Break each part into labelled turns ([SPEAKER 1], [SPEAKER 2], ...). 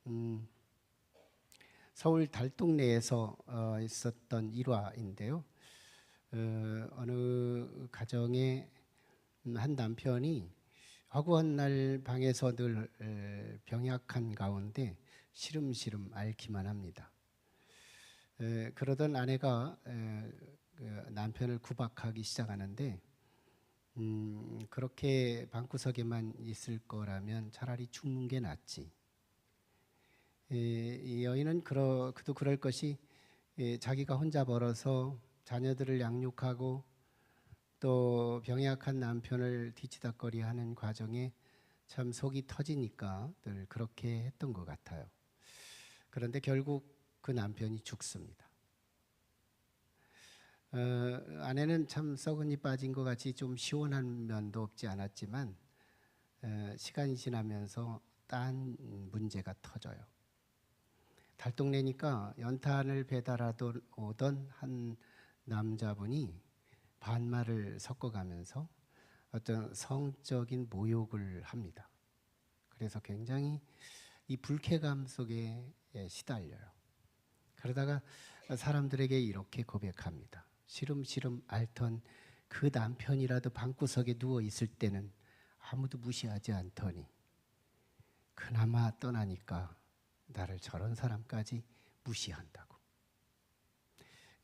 [SPEAKER 1] 음, 서울 달동네에서 있었던 일화인데요. 어느 가정에 한 남편이 허구한 날 방에서 늘 병약한 가운데 시름시름 앓기만 합니다. 그러던 아내가 그 남편을 구박하기 시작하는데 그렇게 방구석에만 있을 거라면 차라리 죽는 게 낫지. 이 여인은 그도 그럴 것이 자기가 혼자 벌어서 자녀들을 양육하고 또 병약한 남편을 뒤치다꺼리하는 과정에 참 속이 터지니까 늘 그렇게 했던 것 같아요. 그런데 결국 그 남편이 죽습니다. 아내는 참 썩은이 빠진 것 같이 좀 시원한 면도 없지 않았지만 시간이 지나면서 딴 문제가 터져요. 달동네니까 연탄을 배달하던 오던 한 남자분이 반말을 섞어가면서 어떤 성적인 모욕을 합니다. 그래서 굉장히 이 불쾌감 속에 시달려요. 그러다가 사람들에게 이렇게 고백합니다. 시름시름 앓던 그 남편이라도 방구석에 누워 있을 때는 아무도 무시하지 않더니 그나마 떠나니까 나를 저런 사람까지 무시한다고.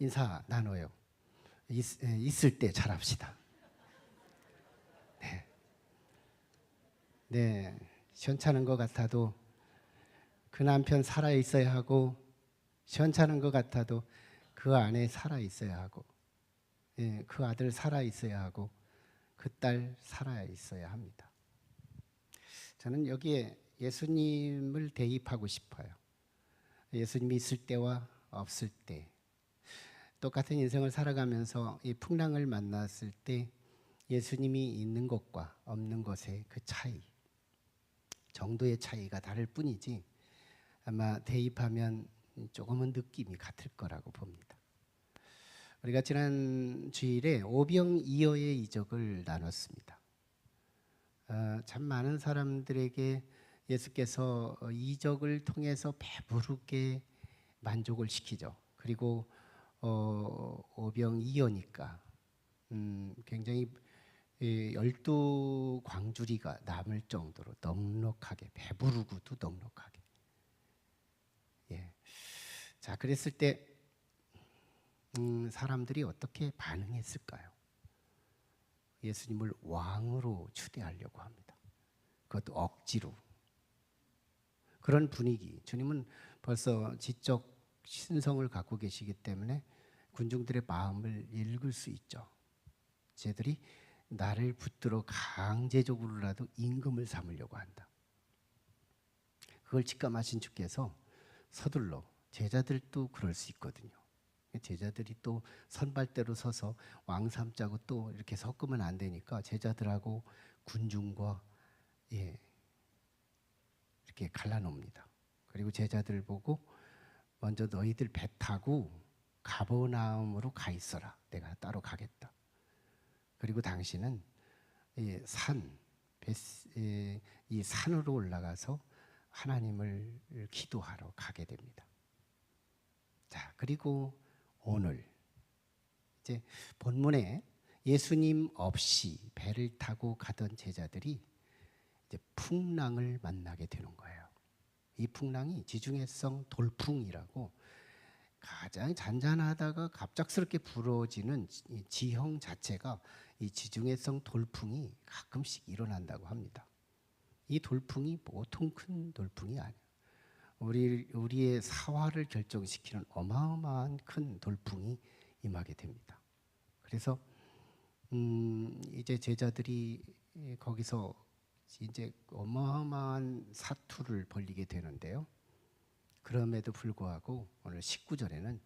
[SPEAKER 1] 인사 나눠요. 있을 때 잘합시다. 네. 네. 시원찮은 것 같아도 그 남편 살아 있어야 하고, 시원찮은 것 같아도 그 아내 살아 있어야 하고, 그 아들 살아 있어야 하고, 그 딸 살아 있어야 합니다. 저는 여기에 예수님을 대입하고 싶어요. 예수님이 있을 때와 없을 때, 똑같은 인생을 살아가면서 이 풍랑을 만났을 때 예수님이 있는 것과 없는 것의 그 차이, 정도의 차이가 다를 뿐이지 아마 대입하면 조금은 느낌이 같을 거라고 봅니다. 우리가 지난 주일에 오병이어의 이적을 나눴습니다. 참 많은 사람들에게 예수께서 이적을 통해서 배부르게 만족을 시키죠. 그리고 오병이어니까 굉장히 12 광주리가 남을 정도로 넉넉하게 배부르고도 넉넉하게. 예. 자, 그랬을 때 사람들이 어떻게 반응했을까요? 예수님을 왕으로 추대하려고 합니다. 그것도 억지로. 그런 분위기. 주님은 벌써 지적 신성을 갖고 계시기 때문에 군중들의 마음을 읽을 수 있죠. 쟤들이 나를 붙들어 강제적으로라도 임금을 삼으려고 한다. 그걸 직감하신 주께서 서둘러, 제자들도 그럴 수 있거든요. 제자들이 또 선발대로 서서 왕 삼자고 또 이렇게 섞으면 안 되니까 제자들하고 군중과 이렇게 갈라놓습니다. 그리고 제자들 보고 먼저 너희들 배 타고 가버나움으로 가 있어라. 내가 따로 가겠다. 그리고 당신은 이 산으로 올라가서 하나님을 기도하러 가게 됩니다. 자, 그리고 오늘 이제 본문에 예수님 없이 배를 타고 가던 제자들이 이제 풍랑을 만나게 되는 거예요. 이 풍랑이 지중해성 돌풍이라고 가장 잔잔하다가 갑작스럽게 불어지는 이 지형 자체가 이 지중해성 돌풍이 가끔씩 일어난다고 합니다. 이 돌풍이 보통 큰 돌풍이 아니에요. 우리의 사활을 결정시키는 어마어마한 큰 돌풍이 임하게 됩니다. 그래서 이제 제자들이 거기서 이제 어마어마한 사투를 벌이게 되는데요. 그럼에도 불구하고 오늘 19절에는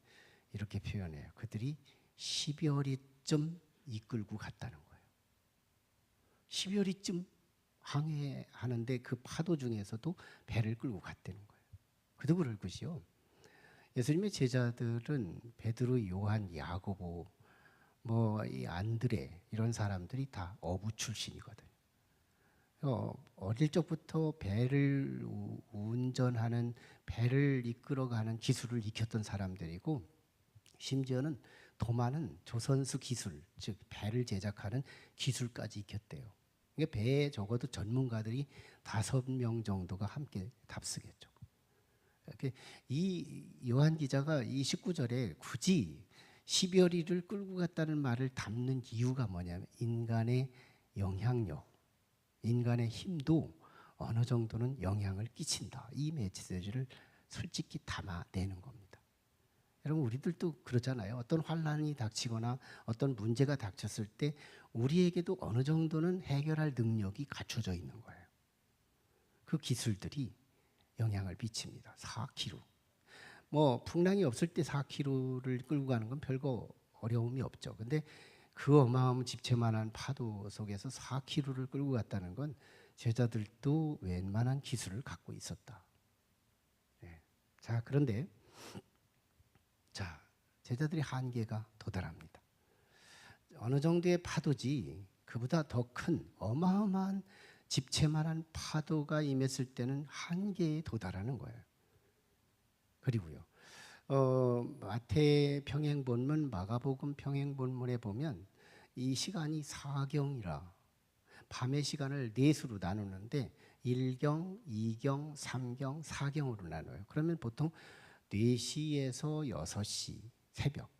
[SPEAKER 1] 이렇게 표현해요. 그들이 10여리쯤 이끌고 갔다는 거예요. 10여리쯤 항해하는데 그 파도 중에서도 배를 끌고 갔다는 거예요. 그도 그럴 것이요. 예수님의 제자들은 베드로, 요한, 야고보, 이 안드레 이런 사람들이 다 어부 출신이거든요. 어릴 적부터 배를 운전하는, 배를 이끌어가는 기술을 익혔던 사람들이고, 심지어는 도마는 조선수 기술, 즉 배를 제작하는 기술까지 익혔대요. 이게 배에 적어도 전문가들이 5명 정도가 함께 답쓰겠죠. 이 요한 기자가 이 19절에 굳이 12월이를 끌고 갔다는 말을 담는 이유가 뭐냐면, 인간의 영향력, 인간의 힘도 어느 정도는 영향을 끼친다. 이 메시지를 솔직히 담아내는 겁니다. 여러분, 우리들도 그러잖아요. 어떤 환난이 닥치거나 어떤 문제가 닥쳤을 때 우리에게도 어느 정도는 해결할 능력이 갖춰져 있는 거예요. 그 기술들이 영향을 미칩니다. 4km. 뭐 풍랑이 없을 때 4km를 끌고 가는 건 별거 어려움이 없죠. 근데 그 어마어마한 집채만한 파도 속에서 4km를 끌고 갔다는 건 제자들도 웬만한 기술을 갖고 있었다. 네. 자, 그런데 제자들이 한계가 도달합니다. 어느 정도의 파도지 그보다 더 큰 어마어마한 집채만한 파도가 임했을 때는 한계에 도달하는 거예요. 그리고요, 마태 평행본문, 마가복음 평행본문에 보면 이 시간이 사경이라 밤의 시간을 넷으로 나누는데 1경, 2경, 3경, 4경으로 나눠요. 그러면 보통 4시에서 6시 새벽.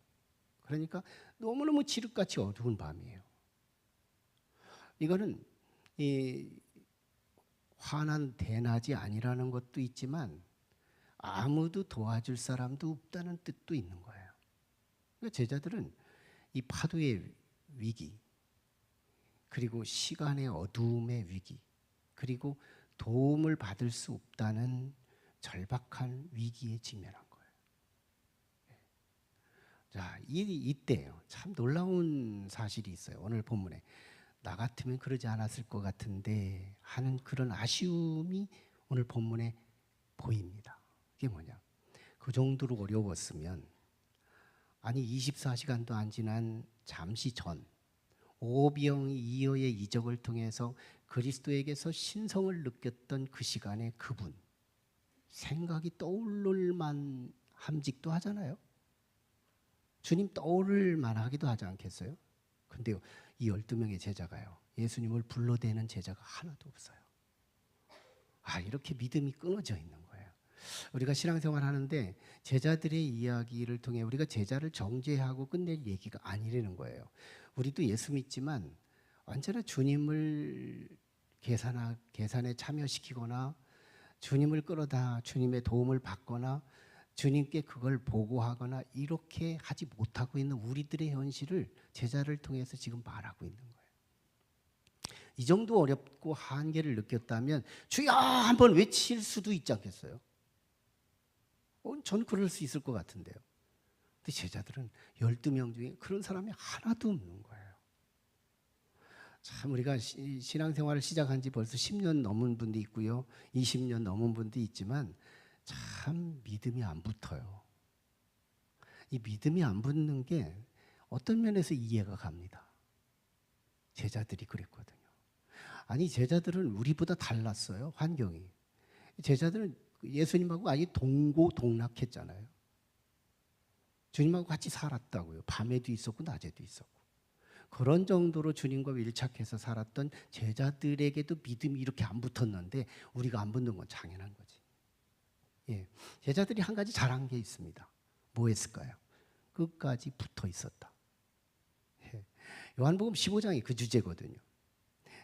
[SPEAKER 1] 그러니까 너무너무 칠흑같이 어두운 밤이에요. 이거는 이 환한 대낮이 아니라는 것도 있지만 아무도 도와줄 사람도 없다는 뜻도 있는 거예요. 그러니까 제자들은 이 파도의 위기, 그리고 시간의 어두움의 위기, 그리고 도움을 받을 수 없다는 절박한 위기에 직면한 거예요. 자, 이때요. 참 놀라운 사실이 있어요. 오늘 본문에 나 같으면 그러지 않았을 것 같은데 하는 그런 아쉬움이 오늘 본문에 보입니다. 그게 뭐냐? 그 정도로 어려웠으면, 아니 24시간도 안 지난 잠시 전 오병이 이어의 이적을 통해서 그리스도에게서 신성을 느꼈던 그 시간에 그분 생각이 떠오를 만함직도 하잖아요. 주님 떠오를 만하기도 하지 않겠어요? 근데요, 이 12명의 제자가요, 예수님을 불러대는 제자가 하나도 없어요. 이렇게 믿음이 끊어져 있는 거예요. 우리가 신앙생활 하는데 제자들의 이야기를 통해 우리가 제자를 정죄하고 끝낼 얘기가 아니라는 거예요. 우리도 예수 믿지만 언제나 주님을 계산에 참여시키거나 주님을 끌어다 주님의 도움을 받거나 주님께 그걸 보고하거나 이렇게 하지 못하고 있는 우리들의 현실을 제자를 통해서 지금 말하고 있는 거예요. 이 정도 어렵고 한계를 느꼈다면 주여 한번 외칠 수도 있지 않겠어요? 저는 그럴 수 있을 것 같은데요. 근데 제자들은 12명 중에 그런 사람이 하나도 없는 거예요. 참, 우리가 신앙생활을 시작한 지 벌써 10년 넘은 분도 있고요, 20년 넘은 분도 있지만 참 믿음이 안 붙어요. 이 믿음이 안 붙는 게 어떤 면에서 이해가 갑니다. 제자들이 그랬거든요. 아니, 제자들은 우리보다 달랐어요, 환경이. 제자들은 예수님하고 아예 동고동락했잖아요. 주님하고 같이 살았다고요. 밤에도 있었고 낮에도 있었고. 그런 정도로 주님과 밀착해서 살았던 제자들에게도 믿음이 이렇게 안 붙었는데 우리가 안 붙는 건 당연한 거지. 예, 제자들이 한 가지 잘한 게 있습니다. 뭐 했을까요? 끝까지 붙어 있었다. 예, 요한복음 15장이 그 주제거든요.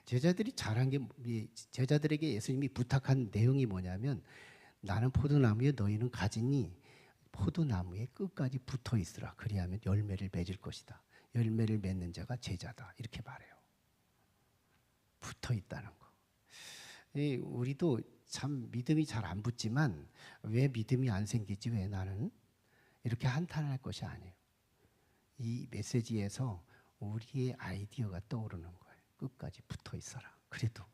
[SPEAKER 1] 제자들이 잘한 게, 제자들에게 예수님이 부탁한 내용이 뭐냐면, 나는 포도나무에 너희는 가지니 포도나무에 끝까지 붙어 있으라. 그리하면 열매를 맺을 것이다. 열매를 맺는 자가 제자다. 이렇게 말해요. 붙어 있다는 거. 우리도 참 믿음이 잘 안 붙지만 왜 믿음이 안 생기지? 왜 나는? 이렇게 한탄할 것이 아니에요. 이 메시지에서 우리의 아이디어가 떠오르는 거예요. 끝까지 붙어 있어라. 그래도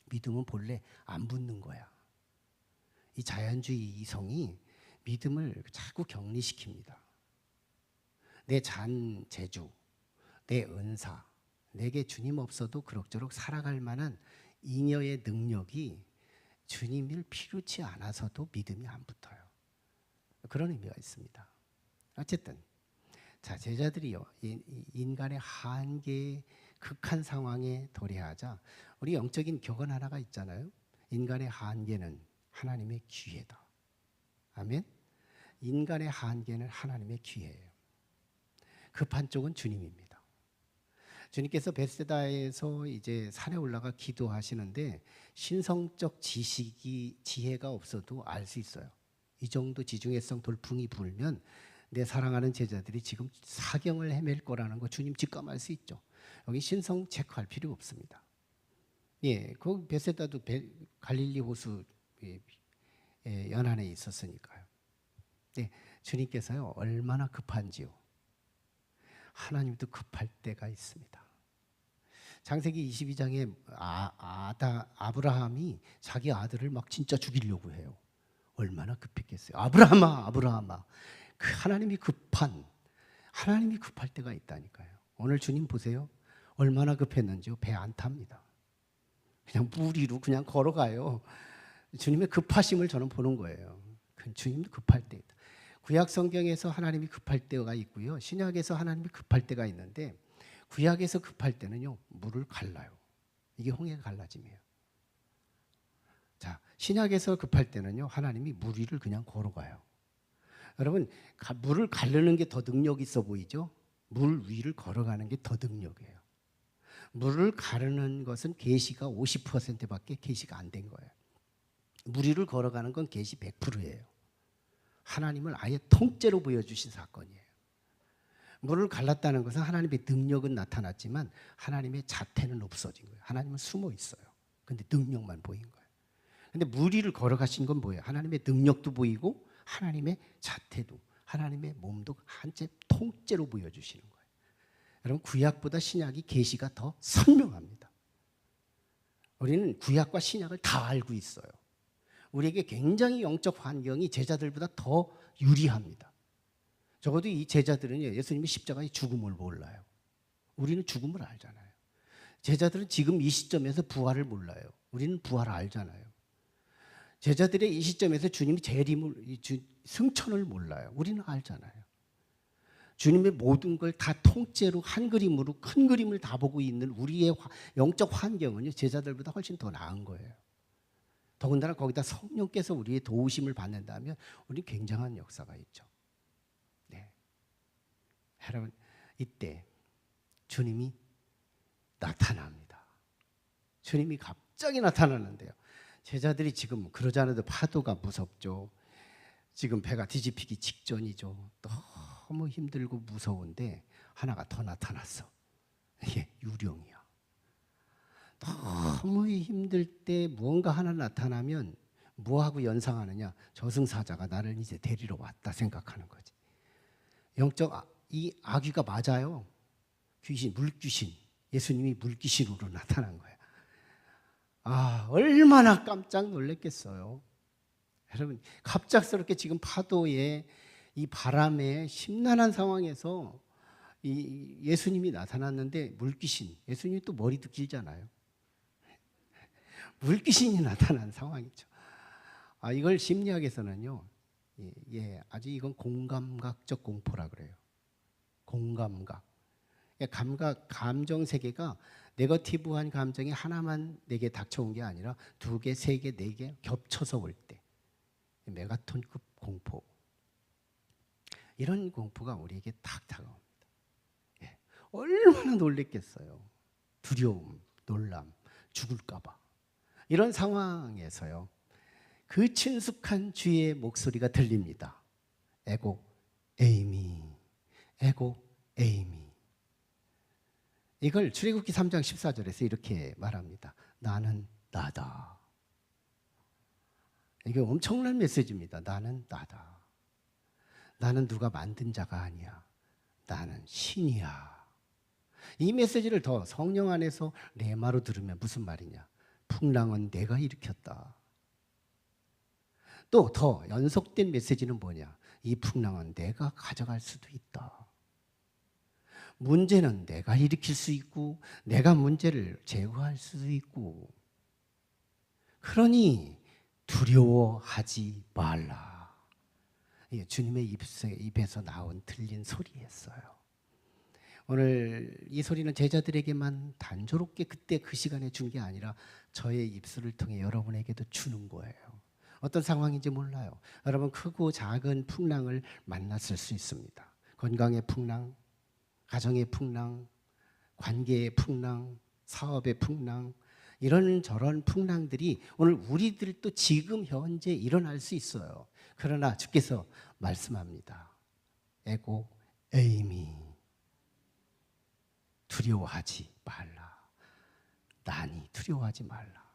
[SPEAKER 1] 믿음은 본래 안 붙는 거야. 이 자연주의 이성이 믿음을 자꾸 격리시킵니다. 내 잔재주, 내 은사, 내게 주님 없어도 그럭저럭 살아갈 만한 잉여의 능력이 주님을 필요치 않아서도 믿음이 안 붙어요. 그런 의미가 있습니다. 어쨌든 자, 제자들이요, 인간의 한계에 극한 상황에 도래하자 우리 영적인 격언 하나가 있잖아요. 인간의 한계는 하나님의 기회다. 아멘. 인간의 한계는 하나님의 기회예요. 급한 쪽은 주님입니다. 주님께서 베세다에서 이제 산에 올라가 기도하시는데 신성적 지혜가 없어도 알 수 있어요. 이 정도 지중해성 돌풍이 불면 내 사랑하는 제자들이 지금 사경을 헤맬 거라는 거 주님 직감할 수 있죠. 여기 신성 체크할 필요 없습니다. 예, 그 베세다도 갈릴리 호수 연안에 있었으니까요. 네, 주님께서요 얼마나 급한지요. 하나님도 급할 때가 있습니다. 창세기 22장에 아브라함이 자기 아들을 막 진짜 죽이려고 해요. 얼마나 급했겠어요. 아브라함아. 그 하나님이 급할 때가 있다니까요. 오늘 주님 보세요. 얼마나 급했는지요. 배 안 탑니다. 그냥 물 위로 그냥 걸어가요. 주님의 급하심을 저는 보는 거예요. 주님도 급할 때 있다. 구약 성경에서 하나님이 급할 때가 있고요. 신약에서 하나님이 급할 때가 있는데 구약에서 급할 때는요. 물을 갈라요. 이게 홍해가 갈라짐이에요. 자, 신약에서 급할 때는요. 하나님이 물 위를 그냥 걸어가요. 여러분, 물을 가르는 게 더 능력 있어 보이죠? 물 위를 걸어가는 게 더 능력이에요. 물을 가르는 것은 계시가 50%밖에 계시가 안 된 거예요. 물 위를 걸어가는 건 계시 100%예요. 하나님을 아예 통째로 보여주신 사건이에요. 물을 갈랐다는 것은 하나님의 능력은 나타났지만 하나님의 자태는 없어진 거예요. 하나님은 숨어 있어요. 근데 능력만 보인 거예요. 근데 물 위를 걸어가신 건 뭐예요? 하나님의 능력도 보이고 하나님의 자태도, 하나님의 몸도 한째 통째로 보여주시는 거예요. 여러분, 구약보다 신약이 계시가 더 선명합니다. 우리는 구약과 신약을 다 알고 있어요. 우리에게 굉장히 영적 환경이 제자들보다 더 유리합니다. 적어도 이 제자들은 예수님의 십자가의 죽음을 몰라요. 우리는 죽음을 알잖아요. 제자들은 지금 이 시점에서 부활을 몰라요. 우리는 부활을 알잖아요. 제자들의 이 시점에서 주님이 승천을 몰라요. 우리는 알잖아요. 주님의 모든 걸 다 통째로 한 그림으로 큰 그림을 다 보고 있는 우리의 영적 환경은요, 제자들보다 훨씬 더 나은 거예요. 더군다나 거기다 성령께서 우리의 도우심을 받는다면 우리 굉장한 역사가 있죠. 네. 여러분, 이때 주님이 나타납니다. 주님이 갑자기 나타나는데요. 제자들이 지금 그러지 않아도 파도가 무섭죠. 지금 배가 뒤집히기 직전이죠. 너무 힘들고 무서운데 하나가 더 나타났어. 이게 유령이야. 너무 힘들 때 무언가 하나 나타나면 뭐하고 연상하느냐? 저승사자가 나를 이제 데리러 왔다 생각하는 거지. 이 아귀가 맞아요. 귀신, 물귀신. 예수님이 물귀신으로 나타난 거야. 얼마나 깜짝 놀랐겠어요. 여러분, 갑작스럽게 지금 파도에 이 바람에 심란한 상황에서 이 예수님이 나타났는데 물귀신, 예수님이 또 머리도 길잖아요. 물귀신이 나타난 상황이죠. 이걸 심리학에서는요, 아주 이건 공감각적 공포라 그래요. 공감각. 감정 세계가 네거티브한 감정이 하나만 내게 닥쳐온 게 아니라 2개, 3개, 4개 겹쳐서 올 때 메가톤급 공포. 이런 공포가 우리에게 탁 다가옵니다. 얼마나 놀랬겠어요. 두려움, 놀람, 죽을까 봐. 이런 상황에서요. 그 친숙한 주의 목소리가 들립니다. 에고 에이미, 에고 에이미. 이걸 출애굽기 3장 14절에서 이렇게 말합니다. 나는 나다. 이게 엄청난 메시지입니다. 나는 나다. 나는 누가 만든 자가 아니야. 나는 신이야. 이 메시지를 더 성령 안에서 레마로 들으면 무슨 말이냐? 풍랑은 내가 일으켰다. 또 더 연속된 메시지는 뭐냐? 이 풍랑은 내가 가져갈 수도 있다. 문제는 내가 일으킬 수 있고 내가 문제를 제거할 수도 있고 그러니 두려워하지 말라. 이게 주님의 입에서 나온 들린 소리였어요. 오늘 이 소리는 제자들에게만 단조롭게 그때 그 시간에 준 게 아니라 저의 입술을 통해 여러분에게도 주는 거예요. 어떤 상황인지 몰라요. 여러분 크고 작은 풍랑을 만났을 수 있습니다. 건강의 풍랑, 가정의 풍랑, 관계의 풍랑, 사업의 풍랑, 이런저런 풍랑들이 오늘 우리들도 지금 현재 일어날 수 있어요. 그러나 주께서 말씀합니다. 에고 에이미 두려워하지 말라. 나니 두려워하지 말라.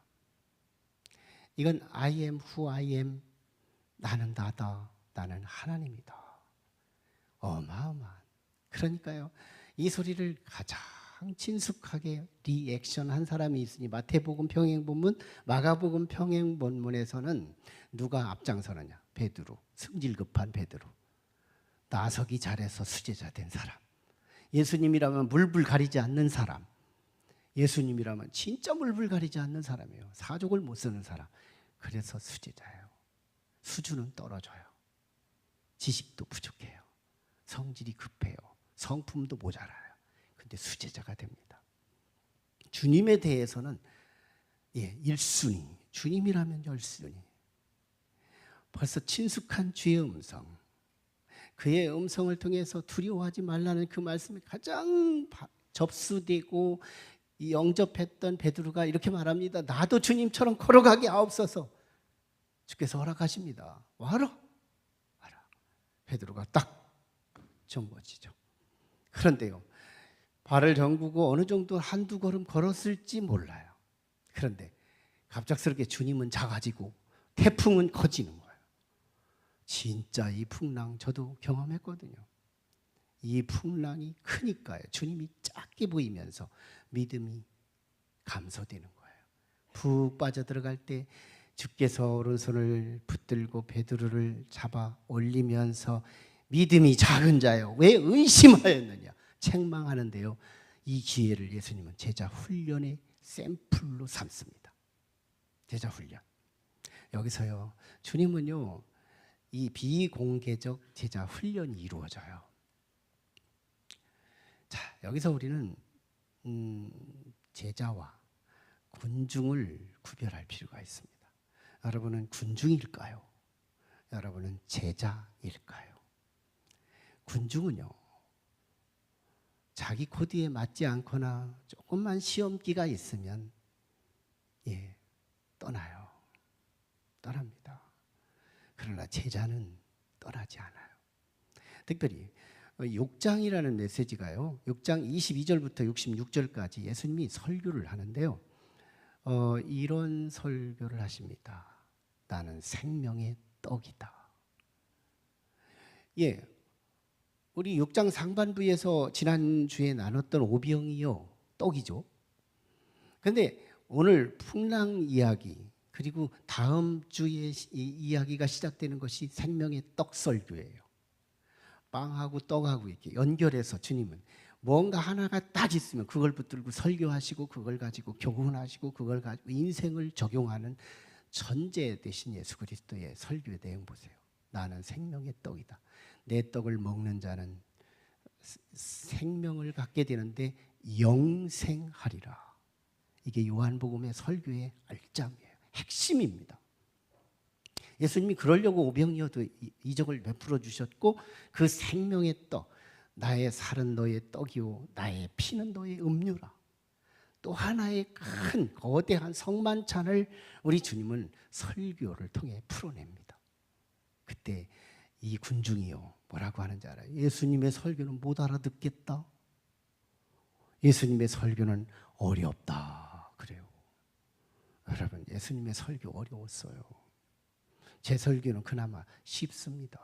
[SPEAKER 1] 이건 I am who I am. 나는 나다. 나는 하나님이다. 어마어마한. 그러니까요. 이 소리를 가장 친숙하게 리액션한 사람이 있으니 마태복음 평행본문, 마가복음 평행본문에서는 누가 앞장서느냐? 베드로, 승질 급한 베드로. 나서기 잘해서 수제자 된 사람. 예수님이라면 물불 가리지 않는 사람. 예수님이라면 진짜 물불 가리지 않는 사람이에요. 사족을 못 쓰는 사람. 그래서 수제자예요. 수준은 떨어져요. 지식도 부족해요. 성질이 급해요. 성품도 모자라요. 근데 수제자가 됩니다. 주님에 대해서는 1순위. 주님이라면 1순위. 벌써 친숙한 주의 음성. 그의 음성을 통해서 두려워하지 말라는 그 말씀이 가장 접수되고 영접했던 베드로가 이렇게 말합니다. 나도 주님처럼 걸어가게 하옵소서. 주께서 허락하십니다. 와라. 베드로가 딱 정거지죠. 그런데요. 발을 정구고 어느 정도 한두 걸음 걸었을지 몰라요. 그런데 갑작스럽게 주님은 작아지고 태풍은 커지는 거예요. 진짜 이 풍랑 저도 경험했거든요. 이 풍랑이 크니까요. 주님이 작게 보이면서 믿음이 감소되는 거예요. 푹 빠져들어갈 때 주께서 오른손을 붙들고 베드로를 잡아 올리면서 믿음이 작은 자여 왜 의심하였느냐 책망하는데요. 이 기회를 예수님은 제자 훈련의 샘플로 삼습니다. 제자 훈련. 여기서요. 주님은요. 이 비공개적 제자 훈련이 이루어져요. 자, 여기서 우리는 제자와 군중을 구별할 필요가 있습니다. 여러분은 군중일까요? 여러분은 제자일까요? 군중은요. 자기 코드에 맞지 않거나 조금만 시험기가 있으면 떠나요. 떠납니다. 그러나 제자는 떠나지 않아요. 특별히 6장이라는 메시지가요. 6장 22절부터 66절까지 예수님이 설교를 하는데요. 이런 설교를 하십니다. 나는 생명의 떡이다. 우리 6장 상반부에서 지난주에 나눴던 오병이요. 떡이죠. 그런데 오늘 풍랑 이야기 그리고 다음 주에 이야기가 시작되는 것이 생명의 떡 설교예요. 빵하고 떡하고 이렇게 연결해서 주님은 뭔가 하나가 딱 있으면 그걸 붙들고 설교하시고 그걸 가지고 교훈하시고 그걸 가지고 인생을 적용하는 전제 되신 예수 그리스도의 설교의 내용 보세요. 나는 생명의 떡이다. 내 떡을 먹는 자는 생명을 갖게 되는데 영생하리라. 이게 요한복음의 설교의 알짜미예요. 핵심입니다. 예수님이 그러려고 오병이어도 이적을 베풀어 주셨고 그 생명의 떡, 나의 살은 너의 떡이요 나의 피는 너의 음료라. 또 하나의 큰 거대한 성만찬을 우리 주님은 설교를 통해 풀어냅니다. 그때 이 군중이요 뭐라고 하는지 알아요? 예수님의 설교는 못 알아듣겠다. 예수님의 설교는 어렵다. 그래요. 여러분 예수님의 설교 어려웠어요. 제 설교는 그나마 쉽습니다.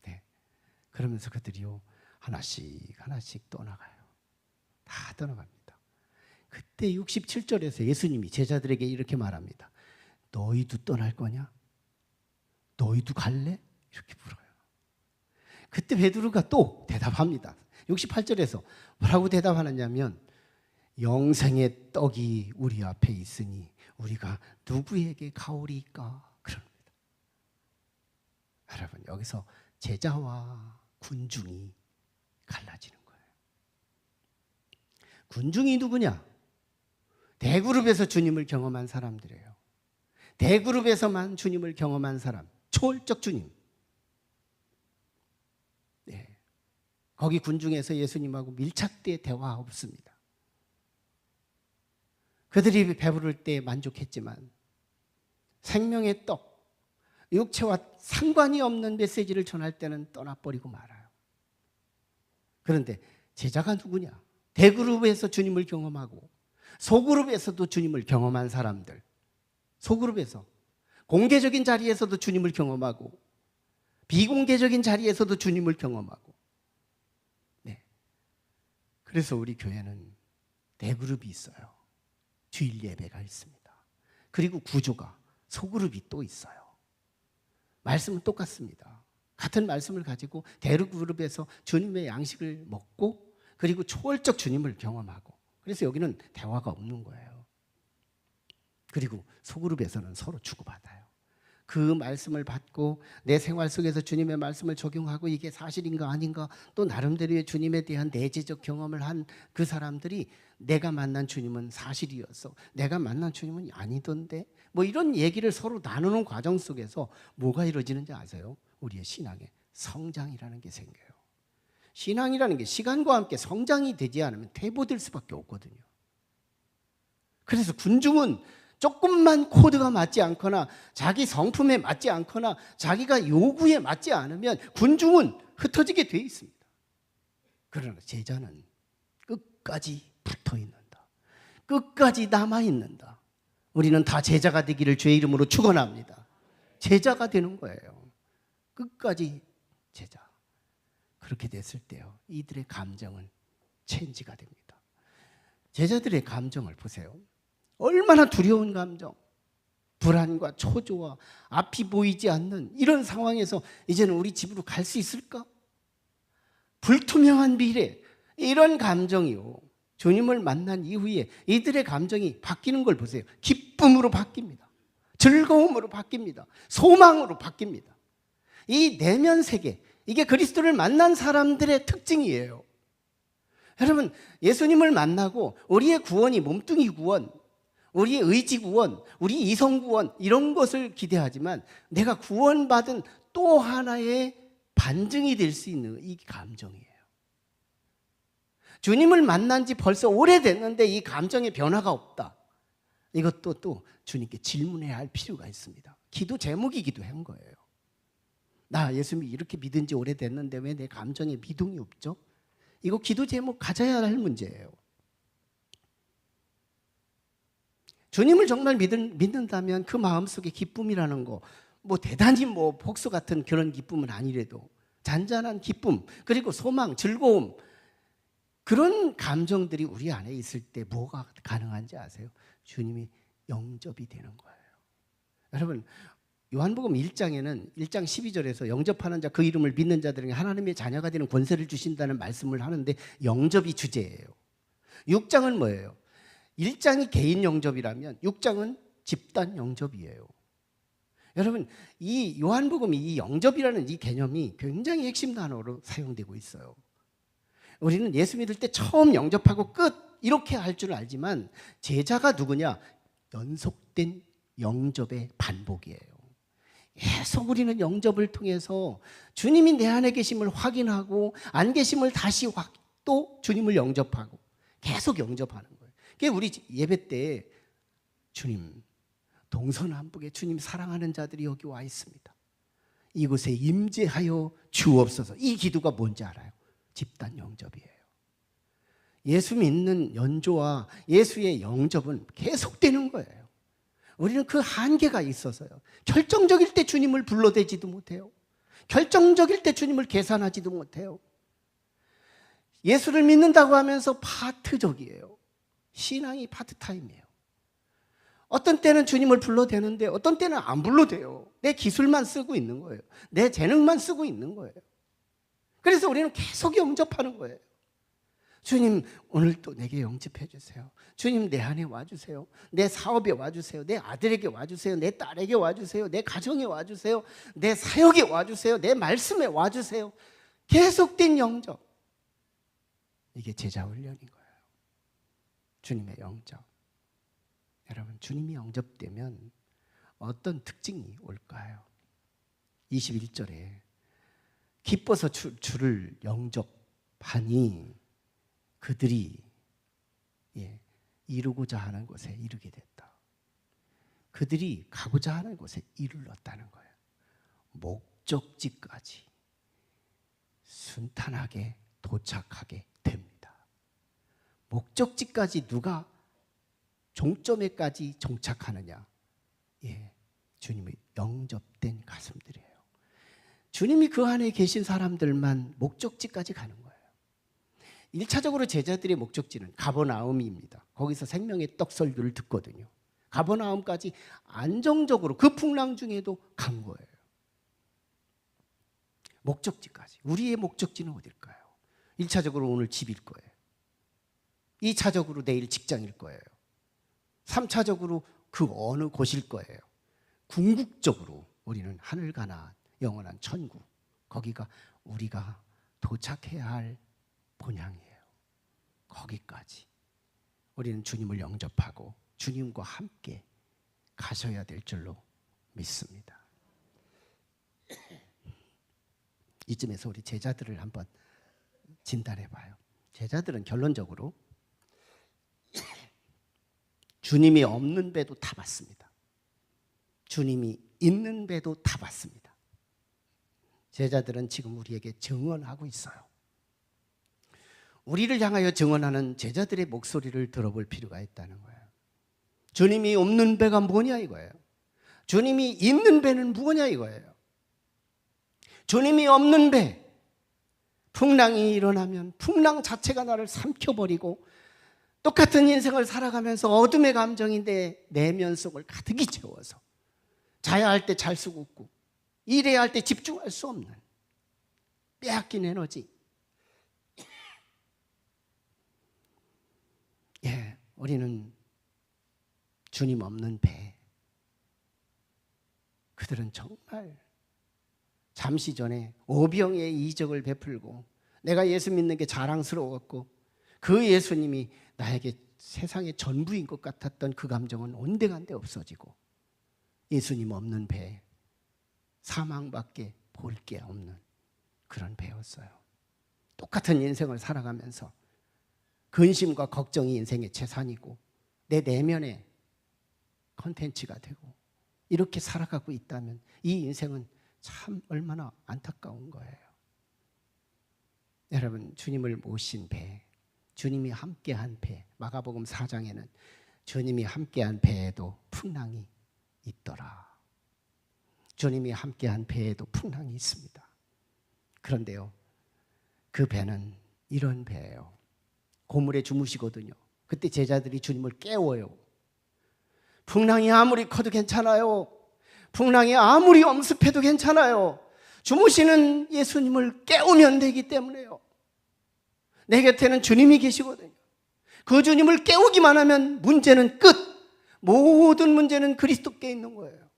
[SPEAKER 1] 네. 그러면서 그들이요 하나씩 하나씩 떠나가요. 다 떠나갑니다. 그때 67절에서 예수님이 제자들에게 이렇게 말합니다. 너희도 떠날 거냐? 너희도 갈래? 이렇게 물어요. 그때 베드로가 또 대답합니다. 68절에서 뭐라고 대답하느냐면 영생의 떡이 우리 앞에 있으니 우리가 누구에게 가오리까? 그럽니다. 여러분, 여기서 제자와 군중이 갈라지는 거예요. 군중이 누구냐? 대그룹에서 주님을 경험한 사람들이에요. 대그룹에서만 주님을 경험한 사람, 초월적 주님. 네. 거기 군중에서 예수님하고 밀착된 대화 없습니다. 그들이 배부를 때 만족했지만 생명의 떡, 육체와 상관이 없는 메시지를 전할 때는 떠나버리고 말아요. 그런데 제자가 누구냐? 대그룹에서 주님을 경험하고 소그룹에서도 주님을 경험한 사람들, 소그룹에서 공개적인 자리에서도 주님을 경험하고 비공개적인 자리에서도 주님을 경험하고. 네. 그래서 우리 교회는 대그룹이 있어요. 주일 예배가 있습니다. 그리고 구조가 소그룹이 또 있어요. 말씀은 똑같습니다. 같은 말씀을 가지고 대그룹에서 주님의 양식을 먹고 그리고 초월적 주님을 경험하고, 그래서 여기는 대화가 없는 거예요. 그리고 소그룹에서는 서로 주고받아요. 그 말씀을 받고 내 생활 속에서 주님의 말씀을 적용하고 이게 사실인가 아닌가, 또 나름대로의 주님에 대한 내재적 경험을 한 그 사람들이 내가 만난 주님은 사실이었어, 내가 만난 주님은 아니던데, 뭐 이런 얘기를 서로 나누는 과정 속에서 뭐가 이루어지는지 아세요? 우리의 신앙에 성장이라는 게 생겨요. 신앙이라는 게 시간과 함께 성장이 되지 않으면 퇴보될 수밖에 없거든요. 그래서 군중은 조금만 코드가 맞지 않거나 자기 성품에 맞지 않거나 자기가 요구에 맞지 않으면 군중은 흩어지게 돼 있습니다. 그러나 제자는 끝까지 붙어 있는다. 끝까지 남아 있는다. 우리는 다 제자가 되기를 주의 이름으로 축원합니다. 제자가 되는 거예요. 끝까지 제자. 그렇게 됐을 때요, 이들의 감정은 체인지가 됩니다. 제자들의 감정을 보세요. 얼마나 두려운 감정, 불안과 초조와 앞이 보이지 않는 이런 상황에서 이제는 우리 집으로 갈 수 있을까? 불투명한 미래, 이런 감정이요, 주님을 만난 이후에 이들의 감정이 바뀌는 걸 보세요. 기쁨으로 바뀝니다. 즐거움으로 바뀝니다. 소망으로 바뀝니다. 이 내면 세계, 이게 그리스도를 만난 사람들의 특징이에요. 여러분, 예수님을 만나고 우리의 구원이 몸뚱이 구원, 우리의 의지 구원, 우리 이성 구원, 이런 것을 기대하지만 내가 구원받은 또 하나의 반증이 될 수 있는 이 감정이에요. 주님을 만난 지 벌써 오래됐는데 이 감정의 변화가 없다. 이것도 또 주님께 질문해야 할 필요가 있습니다. 기도 제목이기도 한 거예요. 나 예수님이 이렇게 믿은 지 오래됐는데 왜 내 감정에 미동이 없죠? 이거 기도 제목 가져야 할 문제예요. 주님을 정말 믿는다면 그 마음속에 기쁨이라는 거, 뭐 대단히 뭐 복수 같은 그런 기쁨은 아니래도 잔잔한 기쁨, 그리고 소망, 즐거움, 그런 감정들이 우리 안에 있을 때 뭐가 가능한지 아세요? 주님이 영접이 되는 거예요. 여러분, 요한복음 1장에는 1장 12절에서 영접하는 자, 그 이름을 믿는 자들에게 하나님의 자녀가 되는 권세를 주신다는 말씀을 하는데 영접이 주제예요. 6장은 뭐예요? 1장이 개인 영접이라면 6장은 집단 영접이에요. 여러분, 이 요한복음 이 영접이라는 이 개념이 굉장히 핵심 단어로 사용되고 있어요. 우리는 예수 믿을 때 처음 영접하고 끝 이렇게 할 줄 알지만 제자가 누구냐? 연속된 영접의 반복이에요. 계속 우리는 영접을 통해서 주님이 내 안에 계심을 확인하고 안 계심을 다시 또 주님을 영접하고 계속 영접하는 거예요. 그게 우리 예배 때 주님, 동서남북에 주님 사랑하는 자들이 여기 와 있습니다. 이곳에 임재하여 주옵소서. 이 기도가 뭔지 알아요? 집단 영접이에요. 예수 믿는 연조와 예수의 영접은 계속되는 거예요. 우리는 그 한계가 있어서요, 결정적일 때 주님을 불러대지도 못해요. 결정적일 때 주님을 계산하지도 못해요. 예수를 믿는다고 하면서 파트적이에요. 신앙이 파트타임이에요. 어떤 때는 주님을 불러대는데 어떤 때는 안 불러대요. 내 기술만 쓰고 있는 거예요. 내 재능만 쓰고 있는 거예요. 그래서 우리는 계속 영접하는 거예요. 주님 오늘 또 내게 영접해 주세요. 주님 내 안에 와주세요. 내 사업에 와주세요. 내 아들에게 와주세요. 내 딸에게 와주세요. 내 가정에 와주세요. 내 사역에 와주세요. 내 말씀에 와주세요. 계속된 영접. 이게 제자 훈련인 거예요. 주님의 영접. 여러분 주님이 영접되면 어떤 특징이 올까요? 21절에 기뻐서 주를 영접하니 그들이 이루고자 하는 곳에 이르게 됐다. 그들이 가고자 하는 곳에 이르렀다는 거예요. 목적지까지 순탄하게 도착하게 됩니다. 목적지까지 누가 종점에까지 정착하느냐? 주님의 영접된 가슴들이에요. 주님이 그 안에 계신 사람들만 목적지까지 가는 거예요. 1차적으로 제자들의 목적지는 가버나움입니다. 거기서 생명의 떡 설교를 듣거든요. 가버나움까지 안정적으로 그 풍랑 중에도 간 거예요. 목적지까지. 우리의 목적지는 어딜까요? 1차적으로 오늘 집일 거예요. 2차적으로 내일 직장일 거예요. 3차적으로 그 어느 곳일 거예요. 궁극적으로 우리는 하늘 가나안, 영원한 천국, 거기가 우리가 도착해야 할 본향이에요. 거기까지 우리는 주님을 영접하고 주님과 함께 가셔야 될 줄로 믿습니다. 이쯤에서 우리 제자들을 한번 진단해 봐요. 제자들은 결론적으로 주님이 없는 배도 타봤습니다. 주님이 있는 배도 타봤습니다. 제자들은 지금 우리에게 증언하고 있어요. 우리를 향하여 증언하는 제자들의 목소리를 들어볼 필요가 있다는 거예요. 주님이 없는 배가 뭐냐 이거예요. 주님이 있는 배는 뭐냐 이거예요. 주님이 없는 배, 풍랑이 일어나면 풍랑 자체가 나를 삼켜버리고 똑같은 인생을 살아가면서 어둠의 감정인데 내면 속을 가득히 채워서 자야 할 때 잘 수고 없고 일해야 할 때 집중할 수 없는 빼앗긴 에너지. 우리는 주님 없는 배. 그들은 정말 잠시 전에 오병의 이적을 베풀고 내가 예수 믿는 게 자랑스러웠고 그 예수님이 나에게 세상의 전부인 것 같았던 그 감정은 온데간데 없어지고 예수님 없는 배, 사망밖에 볼 게 없는 그런 배였어요. 똑같은 인생을 살아가면서 근심과 걱정이 인생의 재산이고 내 내면의 컨텐츠가 되고 이렇게 살아가고 있다면 이 인생은 참 얼마나 안타까운 거예요. 여러분 주님을 모신 배, 주님이 함께한 배, 마가복음 4장에는 주님이 함께한 배에도 풍랑이 있더라. 주님이 함께한 배에도 풍랑이 있습니다. 그런데요, 그 배는 이런 배예요. 고물에 주무시거든요. 그때 제자들이 주님을 깨워요. 풍랑이 아무리 커도 괜찮아요. 풍랑이 아무리 엄습해도 괜찮아요. 주무시는 예수님을 깨우면 되기 때문에요. 내 곁에는 주님이 계시거든요. 그 주님을 깨우기만 하면 문제는 끝. 모든 문제는 그리스도께 있는 거예요.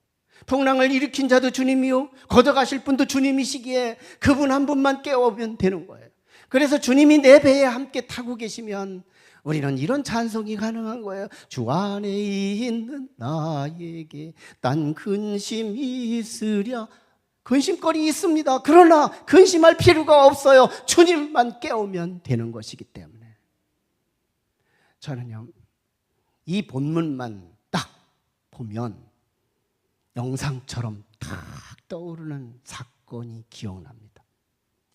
[SPEAKER 1] 풍랑을 일으킨 자도 주님이요 걷어가실 분도 주님이시기에 그분 한 분만 깨우면 되는 거예요. 그래서 주님이 내 배에 함께 타고 계시면 우리는 이런 찬송이 가능한 거예요. 주 안에 있는 나에게 딴 근심이 있으랴. 근심거리 있습니다. 그러나 근심할 필요가 없어요. 주님만 깨우면 되는 것이기 때문에. 저는요, 이 본문만 딱 보면 영상처럼 탁 떠오르는 사건이 기억납니다.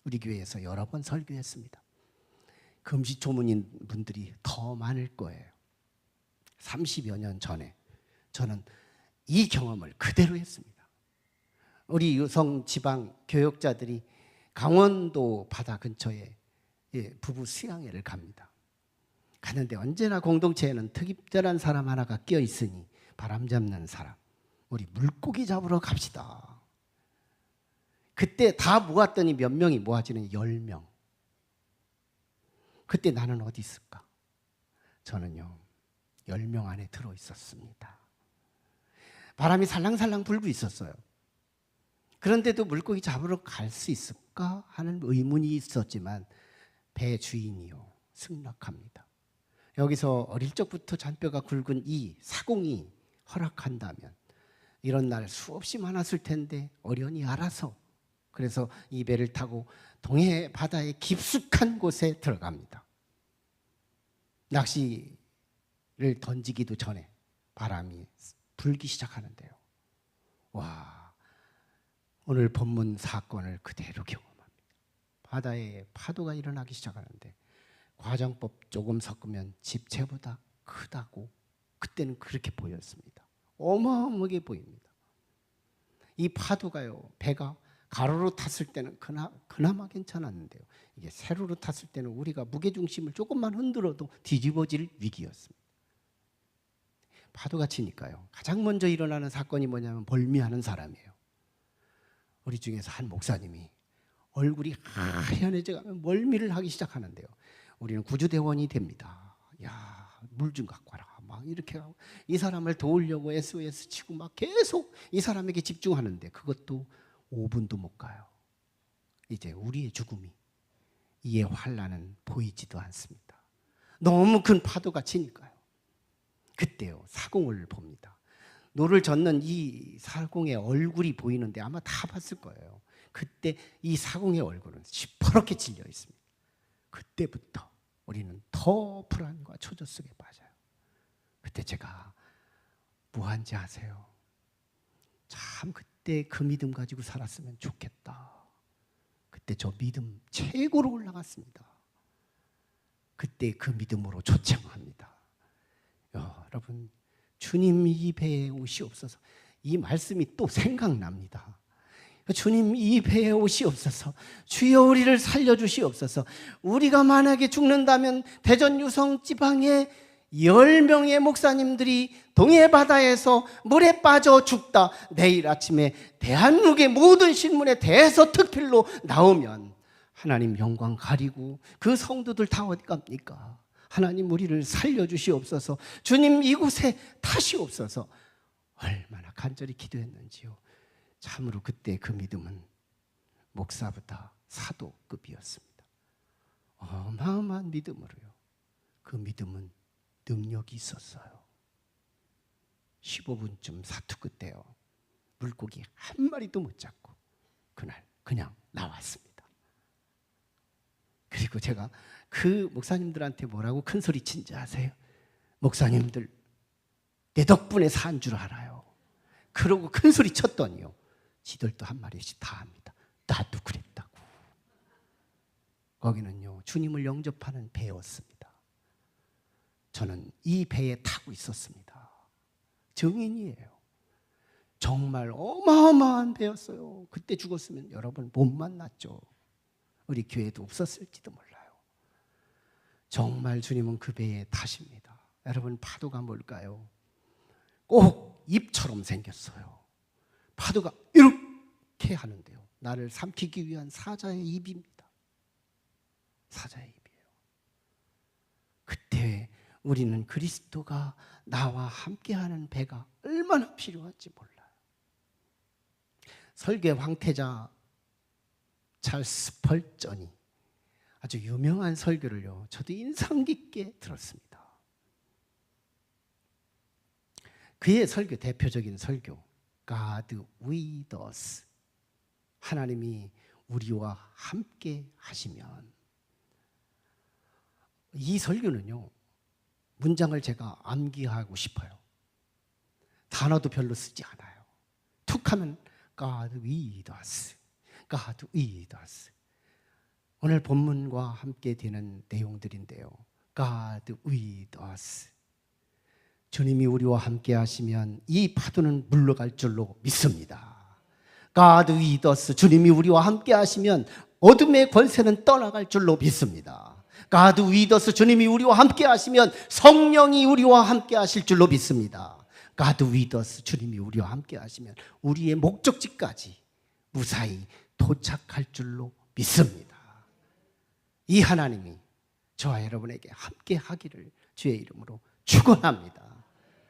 [SPEAKER 1] 우리 교회에서 여러 번 설교했습니다. 금시초문인 분들이 더 많을 거예요. 30여 년 전에 저는 이 경험을 그대로 했습니다. 우리 유성 지방 교역자들이 강원도 바다 근처에 부부 수양회를 갑니다. 가는데 언제나 공동체에는 특별한 사람 하나가 끼어 있으니 바람 잡는 사람, 우리 물고기 잡으러 갑시다. 그때 다 모았더니 몇 명이 모아지는 10명. 그때 나는 어디 있을까? 저는요 10명 안에 들어 있었습니다. 바람이 살랑살랑 불고 있었어요. 그런데도 물고기 잡으러 갈 수 있을까 하는 의문이 있었지만 배 주인이요 승낙합니다. 여기서 어릴 적부터 잔뼈가 굵은 이 사공이 허락한다면 이런 날 수없이 많았을 텐데 어련히 알아서 그래서 이 배를 타고 동해 바다의 깊숙한 곳에 들어갑니다. 낚시를 던지기도 전에 바람이 불기 시작하는데요. 와, 오늘 본문 사건을 그대로 경험합니다. 바다에 파도가 일어나기 시작하는데 과정법 조금 섞으면 집채보다 크다고 그때는 그렇게 보였습니다. 어마어마하게 보입니다. 이 파도가요, 배가 가로로 탔을 때는 그나마 괜찮았는데요. 이게 세로로 탔을 때는 우리가 무게중심을 조금만 흔들어도 뒤집어질 위기였습니다. 파도가 치니까요. 가장 먼저 일어나는 사건이 뭐냐면 멀미하는 사람이에요. 우리 중에서 한 목사님이 얼굴이 하얀해져가면 멀미를 하기 시작하는데요. 우리는 구조대원이 됩니다. 야, 물 좀 갖고 와라. 막 이렇게 하고 이 사람을 도우려고 SOS 치고 막 계속 이 사람에게 집중하는데 그것도 5분도 못 가요. 이제 우리의 죽음이 이에 환란은 보이지도 않습니다. 너무 큰 파도가 치니까요. 그때요 사공을 봅니다. 노를 젓는 이 사공의 얼굴이 보이는데 아마 다 봤을 거예요. 그때 이 사공의 얼굴은 시퍼렇게 질려 있습니다. 그때부터 우리는 더 불안과 초조 속에 빠져요. 그때 제가 뭐 한지 아세요? 참 그때 그 믿음 가지고 살았으면 좋겠다. 그때 저 믿음 최고로 올라갔습니다. 그때 그 믿음으로 초청합니다. 여러분 주님 이 배에 오시옵소서. 이 말씀이 또 생각납니다. 주님 이 배에 오시옵소서. 주여 우리를 살려주시옵소서. 우리가 만약에 죽는다면 대전 유성 지방에 10명의 목사님들이 동해바다에서 물에 빠져 죽다 내일 아침에 대한민국의 모든 신문에 대서특필로 나오면 하나님 영광 가리고 그 성도들 다 어디 갑니까? 하나님 우리를 살려주시옵소서. 주님 이곳에 타시옵소서. 얼마나 간절히 기도했는지요. 참으로 그때 그 믿음은 목사보다 사도급이었습니다. 어마어마한 믿음으로요. 그 믿음은 능력이 있었어요. 15분쯤 사투 끝에요. 물고기 한 마리도 못 잡고 그날 그냥 나왔습니다. 그리고 제가 그 목사님들한테 뭐라고 큰 소리 친지 아세요? 목사님들 내 덕분에 산 줄 알아요. 그러고 큰 소리 쳤더니요. 지들도 한 마리씩 다 합니다. 나도 그랬다고. 거기는요 주님을 영접하는 배였습니다. 저는 이 배에 타고 있었습니다. 증인이에요. 정말 어마어마한 배였어요. 그때 죽었으면 여러분 못 만났죠. 우리 교회도 없었을지도 몰라요. 정말 주님은 그 배에 타십니다. 여러분 파도가 뭘까요? 꼭 입처럼 생겼어요. 파도가 이렇게 하는데요. 나를 삼키기 위한 사자의 입입니다. 사자의 입이에요. 그때 우리는 그리스도가 나와 함께하는 배가 얼마나 필요한지 몰라요. 설계 황태자 찰스 펄전이 아주 유명한 설교를요. 저도 인상 깊게 들었습니다. 그의 설교 대표적인 설교 God with us. 하나님이 우리와 함께 하시면 이 설교는요. 문장을 제가 암기하고 싶어요. 단어도 별로 쓰지 않아요. 툭하면 God with us. God with us. 오늘 본문과 함께 되는 내용들인데요. God with us. 주님이 우리와 함께 하시면 이 파도는 물러갈 줄로 믿습니다. God with us. 주님이 우리와 함께 하시면 어둠의 권세는 떠나갈 줄로 믿습니다. God with us. 주님이 우리와 함께 하시면 성령이 우리와 함께 하실 줄로 믿습니다. God with us. 주님이 우리와 함께 하시면 우리의 목적지까지 무사히 도착할 줄로 믿습니다. 이 하나님이 저와 여러분에게 함께 하기를 주의 이름으로 축원합니다.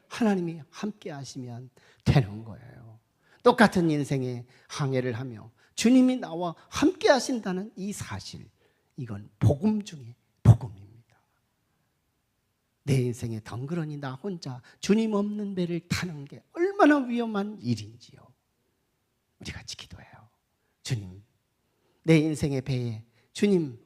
[SPEAKER 1] 하나님이 함께 하시면 되는 거예요. 똑같은 인생의 항해를 하며 주님이 나와 함께 하신다는 이 사실, 이건 복음 중에 복음입니다. 내 인생에 덩그러니 나 혼자 주님 없는 배를 타는 게 얼마나 위험한 일인지요. 우리 같이 기도해요. 주님, 내 인생의 배에 주님